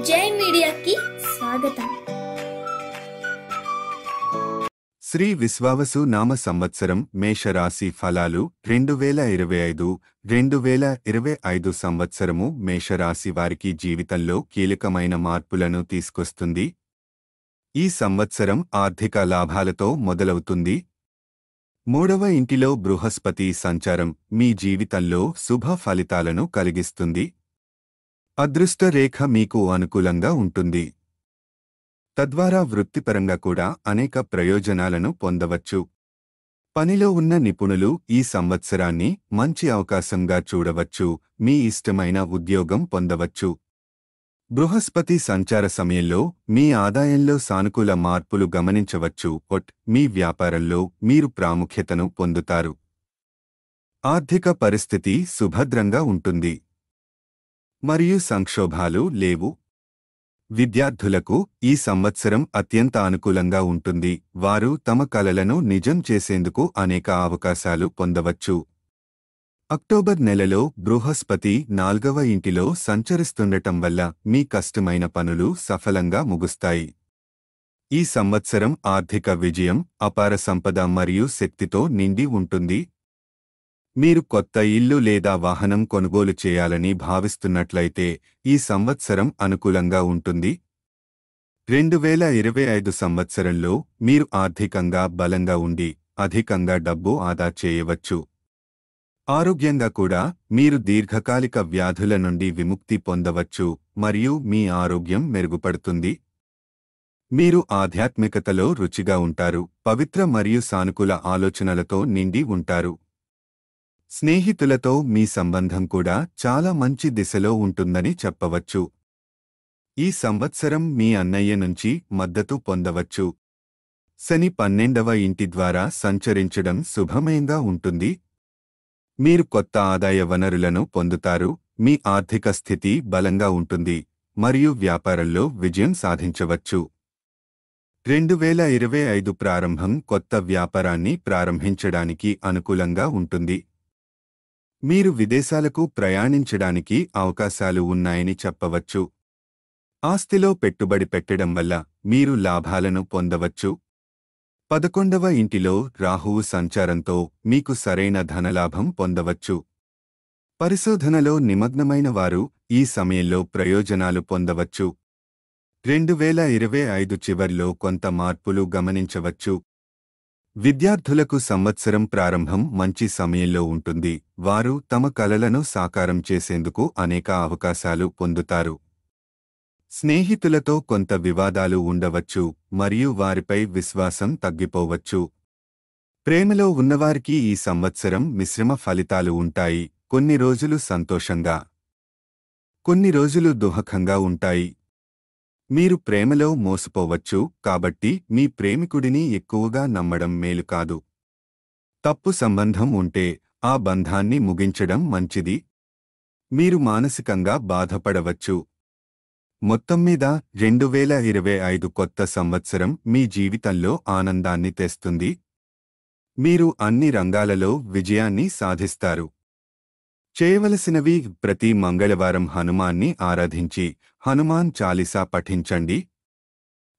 జై మీడియాకి స్వాగతం. శ్రీ విశ్వావసు నామ సంవత్సరం మేషరాశి ఫలాలు 2025 సంవత్సరము మేషరాశి వారికి జీవితంలో కీలకమైన మార్పులను తీసుకొస్తుంది. ఈ సంవత్సరం ఆర్థిక లాభాలతో మొదలవుతుంది. మూడవ ఇంటిలో బృహస్పతి సంచారం మీ జీవితంలో శుభ ఫలితాలను కలిగిస్తుంది. అదృష్ట రేఖ మీకు అనుకూలంగా ఉంటుంది. తద్వారా వృత్తిపరంగా కూడా అనేక ప్రయోజనాలను పొందవచ్చు. పనిలో ఉన్న నిపుణులు ఈ సంవత్సరాన్ని మంచి అవకాశంగా చూడవచ్చు. మీ ఇష్టమైన ఉద్యోగం పొందవచ్చు. బృహస్పతి సంచార సమయంలో మీ ఆదాయంలో సానుకూల మార్పులు గమనించవచ్చు. మీ వ్యాపారంలో మీరు ప్రాముఖ్యతను పొందుతారు. ఆర్థిక పరిస్థితి సుభద్రంగా ఉంటుంది మరియు సంక్షోభాలు లేవు. విద్యార్థులకు ఈ సంవత్సరం అత్యంత అనుకూలంగా ఉంటుంది. వారు తమ కలలను నిజం చేసేందుకు అనేక అవకాశాలు పొందవచ్చు. అక్టోబర్ నెలలో బృహస్పతి 4వ ఇంటిలో సంచరిస్తుండటం వల్ల మీ కష్టమైన పనులు సఫలంగా ముగుస్తాయి. ఈ సంవత్సరం ఆర్థిక విజయం, అపార సంపద మరియు శక్తితో నిండి ఉంటుంది. మీరు కొత్త ఇల్లు లేదా వాహనం కొనుగోలు చేయాలని భావిస్తున్నట్లయితే ఈ సంవత్సరం అనుకూలంగా ఉంటుంది. 2025 సంవత్సరంలో మీరు ఆర్థికంగా బలంగా ఉండి అధికంగా డబ్బు ఆదా చేయవచ్చు. ఆరోగ్యంగా కూడా మీరు దీర్ఘకాలిక వ్యాధుల నుండి విముక్తి పొందవచ్చు మరియు మీ ఆరోగ్యం మెరుగుపడుతుంది. మీరు ఆధ్యాత్మికతలో రుచిగా ఉంటారు. పవిత్ర మరియు సానుకూల ఆలోచనలతో నిండి ఉంటారు. స్నేహితులతో మీ సంబంధం కూడా చాలా మంచి దిశలో ఉంటుందని చెప్పవచ్చు. ఈ సంవత్సరం మీ అన్నయ్య నుంచి మద్దతు పొందవచ్చు. శని 12వ ఇంటి ద్వారా సంచరించడం శుభమయంగా ఉంటుంది. మీరు కొత్త ఆదాయ వనరులను పొందుతారు. మీ ఆర్థిక స్థితి బలంగా ఉంటుంది మరియు వ్యాపారంలో విజయం సాధించవచ్చు. 2025 ప్రారంభం కొత్త వ్యాపారాన్ని ప్రారంభించడానికి అనుకూలంగా ఉంటుంది. మీరు విదేశాలకు ప్రయాణించడానికి అవకాశాలు ఉన్నాయని చెప్పవచ్చు. ఆస్తిలో పెట్టుబడి పెట్టడం వల్ల మీరు లాభాలను పొందవచ్చు. 11వ ఇంటిలో రాహువు సంచారంతో మీకు సరైన ధనలాభం పొందవచ్చు. పరిశోధనలో నిమగ్నమైన వారు ఈ సమయంలో ప్రయోజనాలు పొందవచ్చు. 2025 చివర్లో కొంత మార్పులు గమనించవచ్చు. విద్యార్థులకు సంవత్సరం ప్రారంభం మంచి సమయంలో ఉంటుంది. వారు తమ కలలను సాకారం చేసేందుకు అనేక అవకాశాలు పొందుతారు. స్నేహితులతో కొంత వివాదాలు ఉండవచ్చు మరియు వారిపై విశ్వాసం తగ్గిపోవచ్చు. ప్రేమలో ఉన్నవారికి ఈ సంవత్సరం మిశ్రమ ఫలితాలు ఉంటాయి. కొన్ని రోజులు సంతోషంగా, కొన్ని రోజులు దుఃఖంగా ఉంటాయి. మీరు ప్రేమలో మోసపోవచ్చు, కాబట్టి మీ ప్రేమికుడిని ఎక్కువగా నమ్మడం మేలు కాదు. తప్పు సంబంధం ఉంటే ఆ బంధాన్ని ముగించడం మంచిది. మీరు మానసికంగా బాధపడవచ్చు. మొత్తం మీద 2025 కొత్త సంవత్సరం మీ జీవితంలో ఆనందాన్ని తెస్తుంది. మీరు అన్ని రంగాలలో విజయాన్ని సాధిస్తారు. చేయవలసినవి: ప్రతి మంగళవారం హనుమాన్ని ఆరాధించి హనుమాన్ చాలీసా పఠించండి.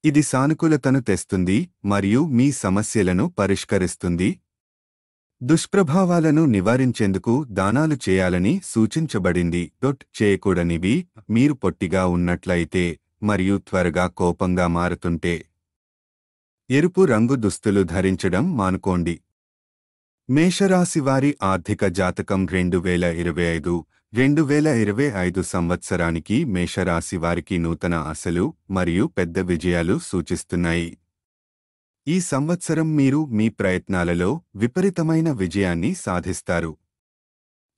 ఇది సానుకూలతను తెస్తుంది మరియు మీ సమస్యలను పరిష్కరిస్తుంది. దుష్ప్రభావాలను నివారించేందుకు దానాలు చేయాలని సూచించబడింది. చేయకూడనివి: మీరు పొట్టిగా ఉన్నట్లయితే మరియు త్వరగా కోపంగా మారుతుంటే ఎరుపు రంగు దుస్తులు ధరించడం మానుకోండి. మేషరాశివారి ఆర్థిక జాతకం 2025 సంవత్సరానికి మేషరాశివారికి నూతన ఆశలు మరియు పెద్ద విజయాలు సూచిస్తున్నాయి. ఈ సంవత్సరం మీరు మీ ప్రయత్నాలలో విపరీతమైన విజయాన్ని సాధిస్తారు.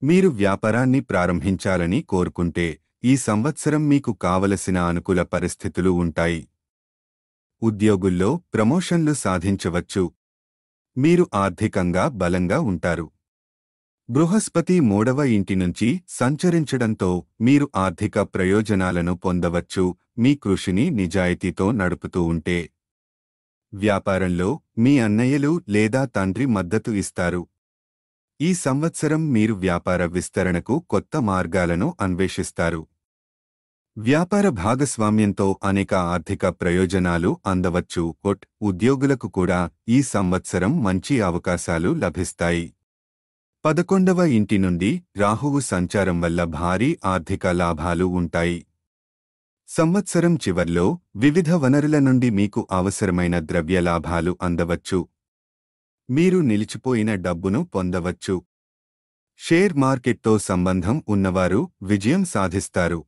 మీరు వ్యాపారాన్ని ప్రారంభించాలని కోరుకుంటే ఈ సంవత్సరం మీకు కావలసిన అనుకూల పరిస్థితులు ఉంటాయి. ఉద్యోగుల్లో ప్రమోషన్లు సాధించవచ్చు. మీరు ఆర్థికంగా బలంగా ఉంటారు. బృహస్పతి 3వ ఇంటి నుంచి సంచరించడంతో మీరు ఆర్థిక ప్రయోజనాలను పొందవచ్చు. మీ కృషిని నిజాయితీతో నడుపుతూ ఉంటే వ్యాపారంలో మీ అన్నయ్యలు లేదా తండ్రి మద్దతు ఇస్తారు. ఈ సంవత్సరం మీరు వ్యాపార విస్తరణకు కొత్త మార్గాలను అన్వేషిస్తారు. వ్యాపార భాగస్వామ్యంతో అనేక ఆర్థిక ప్రయోజనాలు అందవచ్చు. ఉద్యోగులకు కూడా ఈ సంవత్సరం మంచి అవకాశాలు లభిస్తాయి. 11వ ఇంటి నుండి రాహువు సంచారం వల్ల భారీ ఆర్థిక లాభాలు ఉంటాయి. సంవత్సరం చివర్లో వివిధ వనరుల నుండి మీకు అవసరమైన ద్రవ్య లాభాలు అందవచ్చు. మీరు నిలిచిపోయిన డబ్బును పొందవచ్చు. షేర్ మార్కెట్తో సంబంధం ఉన్నవారు విజయం సాధిస్తారు.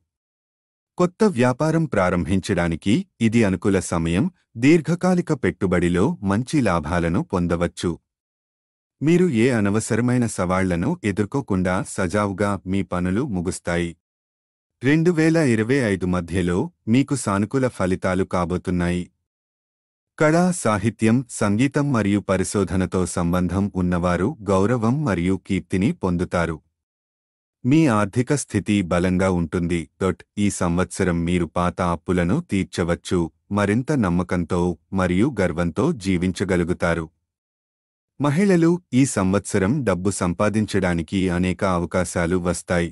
కొత్త వ్యాపారం ప్రారంభించడానికి ఇది అనుకూల సమయం. దీర్ఘకాలిక పెట్టుబడిలో మంచి లాభాలను పొందవచ్చు. మీరు ఏ అనవసరమైన సవాళ్లను ఎదుర్కోకుండా సజావుగా మీ పనులు ముగుస్తాయి. 2025 మధ్యలో మీకు సానుకూల ఫలితాలు కాబోతున్నాయి. కళ, సాహిత్యం, సంగీతం మరియు పరిశోధనతో సంబంధం ఉన్నవారు గౌరవం మరియు కీర్తిని పొందుతారు. మీ ఆర్థిక స్థితి బలంగా ఉంటుంది. ఈ సంవత్సరం మీరు పాత అప్పులను తీర్చవచ్చు. మరింత నమ్మకంతో మరియు గర్వంతో జీవించగలుగుతారు. మహిళలు ఈ సంవత్సరం డబ్బు సంపాదించడానికి అనేక అవకాశాలు వస్తాయి.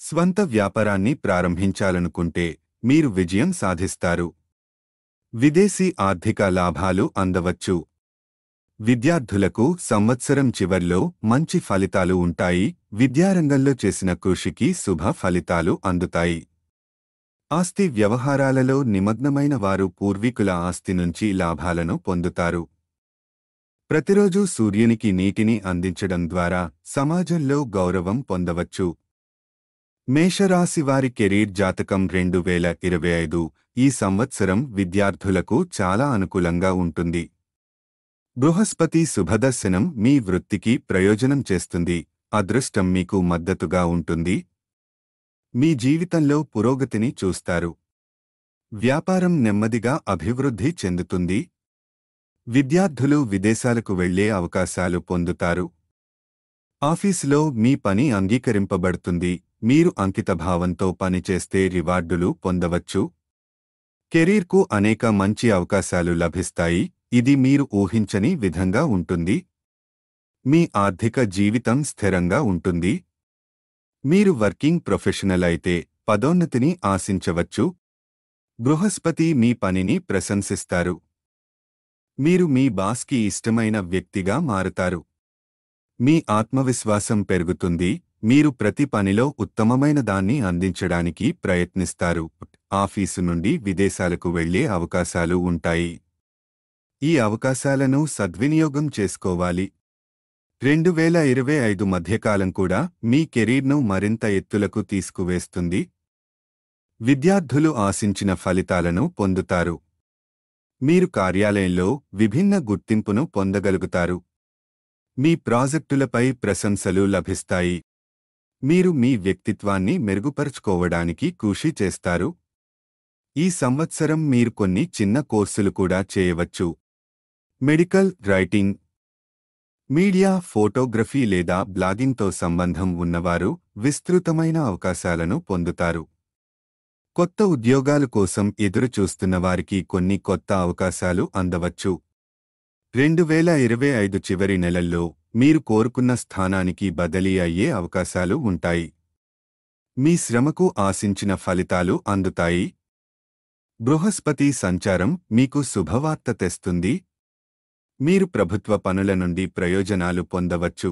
స్వంత వ్యాపారాన్ని ప్రారంభించాలనుకుంటే మీరు విజయం సాధిస్తారు. విదేశీ ఆర్థిక లాభాలు అందవచ్చు. విద్యార్థులకు సంవత్సరం చివర్లో మంచి ఫలితాలు ఉంటాయి. విద్యారంగంలో చేసిన కృషికి శుభ ఫలితాలు అందుతాయి. ఆస్తి వ్యవహారాలలో నిమగ్నమైన వారు పూర్వీకుల ఆస్తి నుంచి లాభాలను పొందుతారు. ప్రతిరోజు సూర్యునికి నీటిని అందించడం ద్వారా సమాజంలో గౌరవం పొందవచ్చు. మేషరాశివారి కెరీర్ జాతకం 2025 ఈ సంవత్సరం విద్యార్థులకు చాలా అనుకూలంగా ఉంటుంది. బృహస్పతి శుభదర్శనం మీ వృత్తికి ప్రయోజనం చేస్తుంది. అదృష్టం మీకు మద్దతుగా ఉంటుంది. మీ జీవితంలో పురోగతిని చూస్తారు. వ్యాపారం నెమ్మదిగా అభివృద్ధి చెందుతుంది. విద్యార్థులు విదేశాలకు వెళ్లే అవకాశాలు పొందుతారు. ఆఫీసులో మీ పని అంగీకరింపబడుతుంది. మీరు అంకితభావంతో పనిచేస్తే రివార్డులు పొందవచ్చు. కెరీర్కు అనేక మంచి అవకాశాలు లభిస్తాయి. ఇది మీరు ఊహించని విధంగా ఉంటుంది. మీ ఆర్థిక జీవితం స్థిరంగా ఉంటుంది. మీరు వర్కింగ్ ప్రొఫెషనల్ అయితే పదోన్నతిని ఆశించవచ్చు. బృహస్పతి మీ పనిని ప్రశంసిస్తారు. మీరు మీ బాస్కి ఇష్టమైన వ్యక్తిగా మారుతారు. మీ ఆత్మవిశ్వాసం పెరుగుతుంది. మీరు ప్రతి పనిలో ఉత్తమమైన దాన్ని అందించడానికి ప్రయత్నిస్తారు. ఆఫీసు నుండి విదేశాలకు వెళ్లే అవకాశాలు ఉంటాయి. ఈ అవకాశాలను సద్వినియోగం చేసుకోవాలి. 2025 మధ్యకాలం కూడా మీ కెరీర్ను మరింత ఎత్తులకు తీసుకువేస్తుంది. విద్యార్థులు ఆశించిన ఫలితాలను పొందుతారు. మీరు కార్యాలయంలో విభిన్న గుర్తింపును పొందగలుగుతారు. మీ ప్రాజెక్టులపై ప్రశంసలు లభిస్తాయి. మీరు మీ వ్యక్తిత్వాన్ని మెరుగుపరుచుకోవడానికి కృషి చేస్తారు. ఈ సంవత్సరం మీరు కొన్ని చిన్న కోర్సులు కూడా చేయవచ్చు. మెడికల్, రైటింగ్, మీడియా, ఫోటోగ్రఫీ లేదా బ్లాగింగ్తో సంబంధం ఉన్నవారు విస్తృతమైన అవకాశాలను పొందుతారు. కొత్త ఉద్యోగాల కోసం ఎదురుచూస్తున్న వారికి కొన్ని కొత్త అవకాశాలు అందవచ్చు. 2025 చివరి నెలల్లో మీరు కోరుకున్న స్థానానికి బదిలీ అయ్యే అవకాశాలు ఉంటాయి. మీ శ్రమకు ఆశించిన ఫలితాలు అందుతాయి. బృహస్పతి సంచారం మీకు శుభవార్త తెస్తుంది. మీరు ప్రభుత్వ పనుల నుండి ప్రయోజనాలు పొందవచ్చు.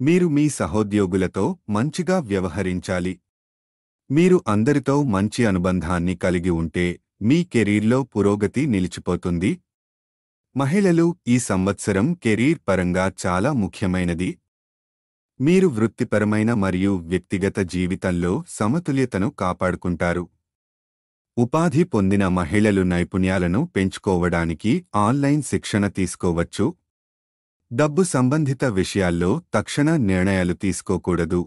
మీరు మీ సహోద్యోగులతో మంచిగా వ్యవహరించాలి. మీరు అందరితో మంచి అనుబంధాన్ని కలిగి ఉంటే మీ కెరీర్లో పురోగతి నిలిచిపోతుంది. మహిళలు ఈ సంవత్సరం కెరీర్ పరంగా చాలా ముఖ్యమైనది. మీరు వృత్తిపరమైన మరియు వ్యక్తిగత జీవితంలో సమతుల్యతను కాపాడుకుంటారు. ఉపాధి పొందిన మహిళలు నైపుణ్యాలను పెంచుకోవడానికి ఆన్లైన్ శిక్షణ తీసుకోవచ్చు. డబ్బు సంబంధిత విషయాల్లో తక్షణ నిర్ణయాలు తీసుకోకూడదు.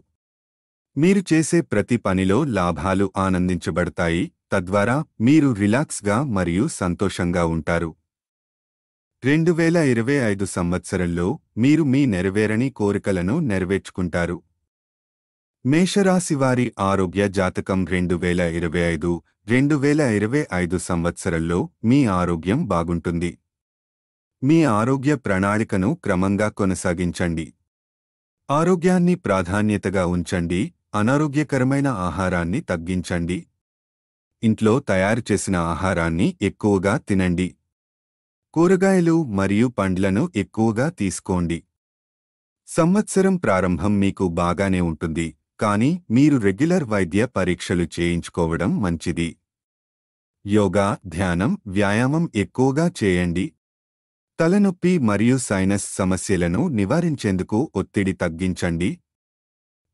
మీరు చేసే ప్రతి పనిలో లాభాలు ఆనందించబడతాయి. తద్వారా మీరు రిలాక్స్గా మరియు సంతోషంగా ఉంటారు. 2025 సంవత్సరంలో మీరు మీ నెరవేరని కోరికలను నెరవేర్చుకుంటారు. మేషరాశివారి ఆరోగ్య జాతకం 2025 సంవత్సరంలో మీ ఆరోగ్యం బాగుంటుంది. మీ ఆరోగ్య ప్రణాళికను క్రమంగా కొనసాగించండి. ఆరోగ్యాన్ని ప్రాధాన్యతగా ఉంచండి. అనారోగ్యకరమైన ఆహారాన్ని తగ్గించండి. ఇంట్లో తయారు చేసిన ఆహారాన్ని ఎక్కువగా తినండి. కూరగాయలు మరియు పండ్లను ఎక్కువగా తీసుకోండి. సంవత్సరం ప్రారంభం మీకు బాగానే ఉంటుంది, కానీ మీరు రెగ్యులర్ వైద్య పరీక్షలు చేయించుకోవడం మంచిది. యోగా, ధ్యానం, వ్యాయామం ఎక్కువగా చేయండి. తలనొప్పి మరియు సైనస్ సమస్యలను నివారించేందుకు ఒత్తిడి తగ్గించండి.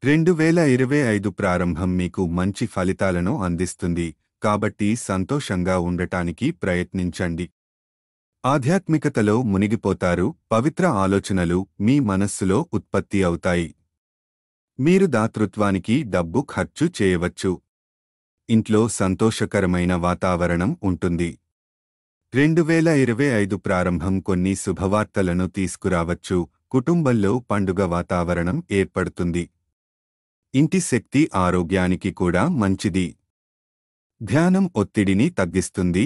2025 ప్రారంభం మీకు మంచి ఫలితాలను అందిస్తుంది, కాబట్టి సంతోషంగా ఉండటానికి ప్రయత్నించండి. ఆధ్యాత్మికతలో మునిగిపోతారు. పవిత్ర ఆలోచనలు మీ మనస్సులో ఉత్పత్తి అవుతాయి. మీరు దాతృత్వానికి డబ్బు ఖర్చు చేయవచ్చు. ఇంట్లో సంతోషకరమైన వాతావరణం ఉంటుంది. 2025 ప్రారంభం కొన్ని శుభవార్తలను తీసుకురావచ్చు. కుటుంబంలో పండుగ వాతావరణం ఏర్పడుతుంది. ఇంటి శక్తి ఆరోగ్యానికి కూడా మంచిది. ధ్యానం ఒత్తిడిని తగ్గిస్తుంది.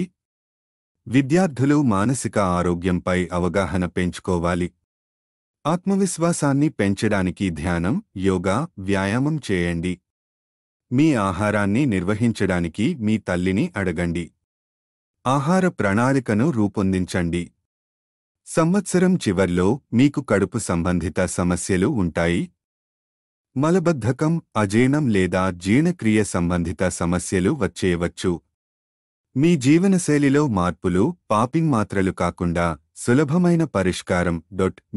విద్యార్థులు మానసిక ఆరోగ్యంపై అవగాహన పెంచుకోవాలి. ఆత్మవిశ్వాసాన్ని పెంచడానికి ధ్యానం, యోగా, వ్యాయామం చేయండి. మీ ఆహారాన్ని నిర్వహించడానికి మీ తల్లిని అడగండి. ఆహార ప్రణాళికను రూపొందించండి. సంవత్సరం చివర్లో మీకు కడుపు సంబంధిత సమస్యలు ఉంటాయి. మలబద్ధకం, అజీర్ణం లేదా జీర్ణక్రియ సంబంధిత సమస్యలు వచ్చేయవచ్చు. మీ జీవనశైలిలో మార్పులు, పాపింగ్ మాత్రలు కాకుండా సులభమైన పరిష్కారం.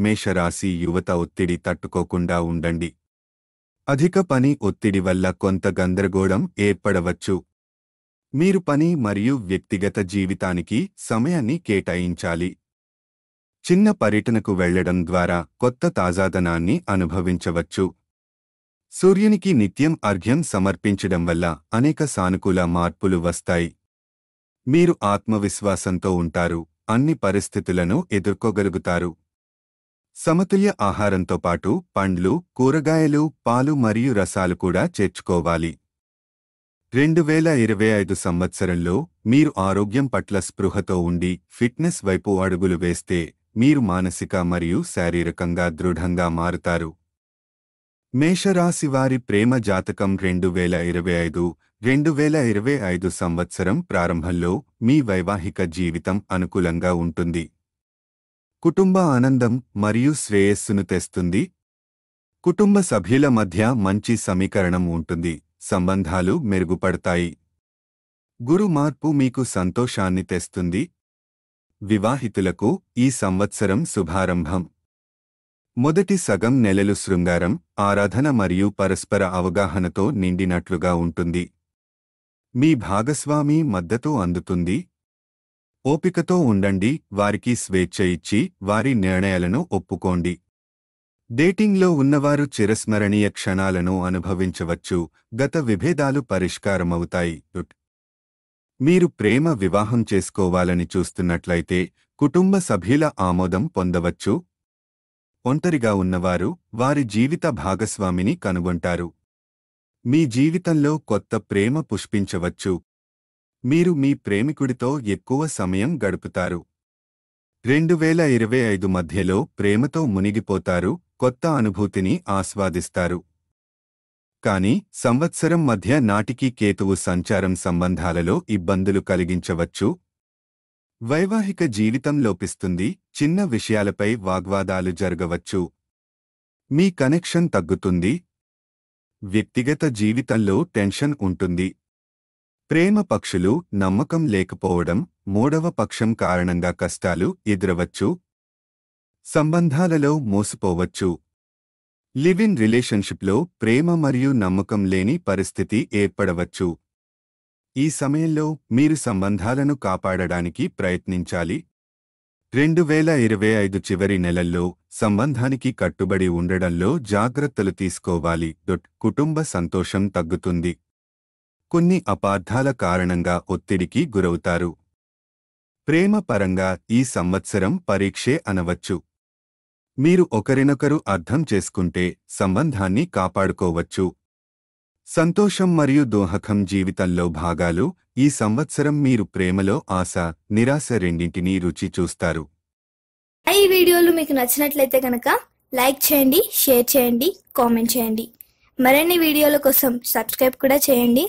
మేషరాశి యువత ఒత్తిడి తట్టుకోకుండా ఉండండి. అధిక పని ఒత్తిడి వల్ల కొంత గందరగోళం ఏర్పడవచ్చు. మీరు పని మరియు వ్యక్తిగత జీవితానికి సమయాన్ని కేటాయించాలి. చిన్న పర్యటనకు వెళ్లడం ద్వారా కొత్త తాజాదనాన్ని అనుభవించవచ్చు. సూర్యునికి నిత్యం అర్ఘ్యం సమర్పించడం వల్ల అనేక సానుకూల మార్పులు వస్తాయి. మీరు ఆత్మవిశ్వాసంతో ఉంటారు, అన్ని పరిస్థితులను ఎదుర్కోగలుగుతారు. సమతుల్య ఆహారంతో పాటు పండ్లు, కూరగాయలు, పాలు మరియు రసాలు కూడా చేర్చుకోవాలి. 2025 సంవత్సరంలో మీరు ఆరోగ్యం పట్ల స్పృహతో ఉండి ఫిట్నెస్ వైపు అడుగులు వేస్తే మీరు మానసిక మరియు శారీరకంగా దృఢంగా మారుతారు. మేషరాశివారి ప్రేమ జాతకం 2025 సంవత్సరం ప్రారంభంలో మీ వైవాహిక జీవితం అనుకూలంగా ఉంటుంది. కుటుంబ ఆనందం మరియు శ్రేయస్సును తెస్తుంది. కుటుంబ సభ్యుల మధ్య మంచి సమీకరణం ఉంటుంది. సంబంధాలు మెరుగుపడతాయి. గురు మార్పు మీకు సంతోషాన్ని తెస్తుంది. వివాహితులకు ఈ సంవత్సరం శుభారంభం. మొదటి సగం నెలలు శృంగారం, ఆరాధన మరియు పరస్పర అవగాహనతో నిండినట్లుగా ఉంటుంది. మీ భాగస్వామి మద్దతు అందుతుంది. ఓపికతో ఉండండి, వారికి స్వేచ్ఛ ఇచ్చి వారి నిర్ణయాలను ఒప్పుకోండి. డేటింగ్లో ఉన్నవారు చిరస్మరణీయ క్షణాలను అనుభవించవచ్చు. గత విభేదాలు పరిష్కారమవుతాయి. మీరు ప్రేమ వివాహం చేసుకోవాలని చూస్తున్నట్లయితే కుటుంబ సభ్యుల ఆమోదం పొందవచ్చు. ఒంటరిగా ఉన్నవారు వారి జీవిత భాగస్వామిని కనుగొంటారు. మీ జీవితంలో కొత్త ప్రేమ పుష్పించవచ్చు. మీరు మీ ప్రేమికుడితో ఎక్కువ సమయం గడుపుతారు. 2025 మధ్యలో ప్రేమతో మునిగిపోతారు, కొత్త అనుభూతిని ఆస్వాదిస్తారు. కానీ సంవత్సరం మధ్య నాటికి కేతువు సంచారం సంబంధాలలో ఇబ్బందులు కలిగించవచ్చు. వైవాహిక జీవితం లోపిస్తుంది. చిన్న విషయాలపై వాగ్వాదాలు జరగవచ్చు. మీ కనెక్షన్ తగ్గుతుంది. వ్యక్తిగత జీవితంలో టెన్షన్ ఉంటుంది. ప్రేమ పక్షులు నమ్మకం లేకపోవడం, మూడవ పక్షం కారణంగా కష్టాలు ఎదురవచ్చు. సంబంధాలలో మోసపోవచ్చు. లివ్ ఇన్ రిలేషన్షిప్లో ప్రేమ మరియు నమ్మకం లేని పరిస్థితి ఏర్పడవచ్చు. ఈ సమయంలో మీరు సంబంధాలను కాపాడడానికి ప్రయత్నించాలి. 2025 చివరి నెలల్లో సంబంధానికి కట్టుబడి ఉండడంలో జాగ్రత్తలు తీసుకోవాలి. కుటుంబ సంతోషం తగ్గుతుంది. కొన్ని అపార్థాల కారణంగా ఒత్తిడికి గురవుతారు. ప్రేమ పరంగా ఈ సంవత్సరం పరీక్షే అనవచ్చు. మీరు ఒకరినొకరు అర్థం చేసుకుంటే సంబంధాన్ని కాపాడుకోవచ్చు. సంతోషం మరియు దోహకం జీవితంలో భాగాలు. ఈ సంవత్సరం మీరు ప్రేమలో ఆశ, నిరాశ రెండింటినీ రుచి చూస్తారు. ఈ వీడియోలు మీకు నచ్చినట్లయితే కనుక లైక్ చేయండి, షేర్ చేయండి, కామెంట్ చేయండి. మరిన్ని వీడియోల కోసం సబ్స్క్రైబ్ కూడా చేయండి.